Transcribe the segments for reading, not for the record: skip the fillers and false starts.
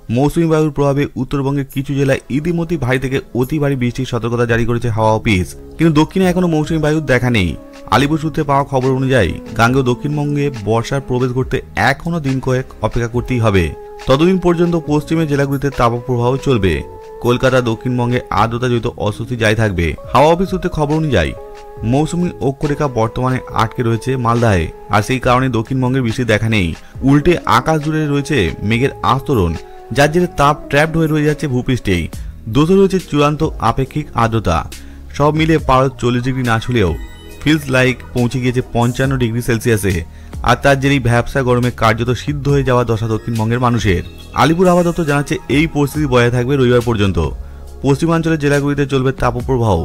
মৌসুমী বায়ুর প্রভাবে উত্তরবঙ্গের কিছু জেলায় ইতিমধ্যে ভারী থেকে অতি ভারী বৃষ্টির সতর্কতা জারি করেছে হাওয়া অফিস। কিন্তু দক্ষিণে এখনো মৌসুমী বায়ুর দেখা নেই। আলিপুর সূত্রে পাওয়া খবর অনুযায়ী গাঙ্গেয় দক্ষিণবঙ্গে বর্ষার প্রবেশ ঘটতে এখনো দিন কয়েক অপেক্ষা করতেই হবে। ততদিন পর্যন্ত পশ্চিমের জেলাগুলিতে তাপপ্রবাহ চলবে। কলকাতা দক্ষিণবঙ্গে আর্দ্রতাজনিত অস্বস্তি জারি থাকবে। হাওয়া অফিস সূত্রে খবর অনুযায়ী মৌসুমী অক্ষরেখা বর্তমানে আটকে রয়েছে মালদায়, আর সেই কারণে দক্ষিণবঙ্গের বৃষ্টির দেখা নেই। উল্টে আকাশ জুড়ে রয়েছে মেঘের আস্তরণ, যার জেরে তাপ ট্র্যাপড হয়ে রয়ে যাচ্ছে ভূপৃষ্ঠেই। দোষে রয়েছে চূড়ান্ত আপেক্ষিক আর্দ্রতা। সব মিলিয়ে পারদ 40 ডিগ্রি না ছুলেও ফিলস লাইক পৌঁছে গিয়েছে 55 ডিগ্রি সেলসিয়াসে। আর তার জেরেই ভ্যাবসা গরমে কার্যত সিদ্ধ হয়ে যাওয়া দশা দক্ষিণবঙ্গের মানুষের। আলিপুর আবহাওয়া দপ্তর জানাচ্ছে এই পরিস্থিতি বজায় থাকবে রবিবার পর্যন্ত। পশ্চিমাঞ্চলের জেলাগুলিতে চলবে তাপপ্রবাহ।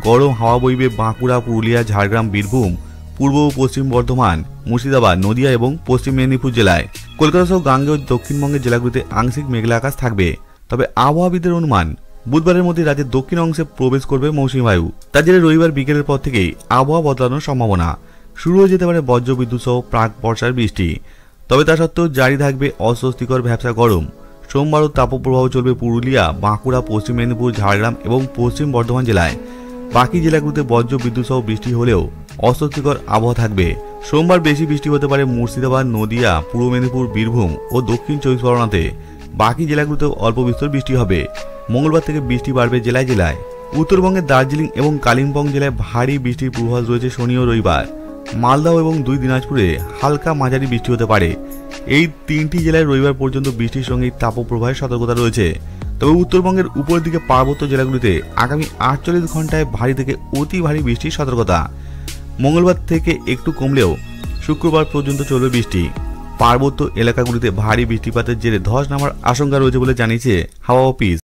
গরম হাওয়া বইবে বাঁকুড়া, পুরুলিয়া, ঝাড়গ্রাম, বীরভূম, পূর্ব ও পশ্চিম বর্ধমান, মুর্শিদাবাদ, নদিয়া এবং পশ্চিম মেদিনীপুর জেলায়। কলকাতা সহ গাঙ্গেয় দক্ষিণবঙ্গের জেলাগুলিতে আংশিক মেঘলা আকাশ থাকবে। তবে আবহাওয়াবিদদের অনুমান বুধবারের মধ্যে রাজ্যের দক্ষিণ অংশে প্রবেশ করবে মৌসুমী বায়ু। তার জেরে রবিবার বিকেলের পর থেকেই আবহাওয়া বদলানোর সম্ভাবনা। শুরু হয়ে যেতে পারে বজ্রবিদ্যুৎ সহ প্রাক বর্ষার বৃষ্টি। তবে তা সত্ত্বেও জারি থাকবে অস্বস্তিকর ভ্যাবসা গরম। সোমবারও তাপপ্রবাহ চলবে পুরুলিয়া, বাঁকুড়া, পশ্চিম মেদিনীপুর, ঝাড়গ্রাম এবং পশ্চিম বর্ধমান জেলায়। বাকি জেলাগুলিতে বজ্র বিদ্যুৎ সহ বৃষ্টি হলেও অস্বস্তিকর আবহাওয়া থাকবে। সোমবার বেশি বৃষ্টি হতে পারে মুর্শিদাবাদ, নদিয়া, পূর্ব মেদিনীপুর, বীরভূম ও দক্ষিণ 24 পরগনাতে। বাকি জেলাগুলিতেও অল্প বিস্তর বৃষ্টি হবে। মঙ্গলবার থেকে বৃষ্টি বাড়বে জেলায় জেলায়। উত্তরবঙ্গের দার্জিলিং এবং কালিম্পং জেলায় ভারী বৃষ্টির পূর্বাভাস রয়েছে শনি ও রবিবার। মালদহ এবং 2 দিনাজপুরে হালকা মাঝারি বৃষ্টি হতে পারে। এই 3টি জেলায় রবিবার পর্যন্ত বৃষ্টির সঙ্গে তাপপ্রবাহের সতর্কতা রয়েছে। তবে উত্তরবঙ্গের উপরের দিকে পার্বত্য জেলাগুলিতে আগামী 48 ঘন্টায় ভারী থেকে অতি ভারী বৃষ্টির সতর্কতা। মঙ্গলবার থেকে একটু কমলেও শুক্রবার পর্যন্ত চলবে বৃষ্টি। পার্বত্য এলাকাগুলিতে ভারী বৃষ্টিপাতের জেরে ধস নামার আশঙ্কা রয়েছে বলে জানিয়েছে হাওয়া অফিস।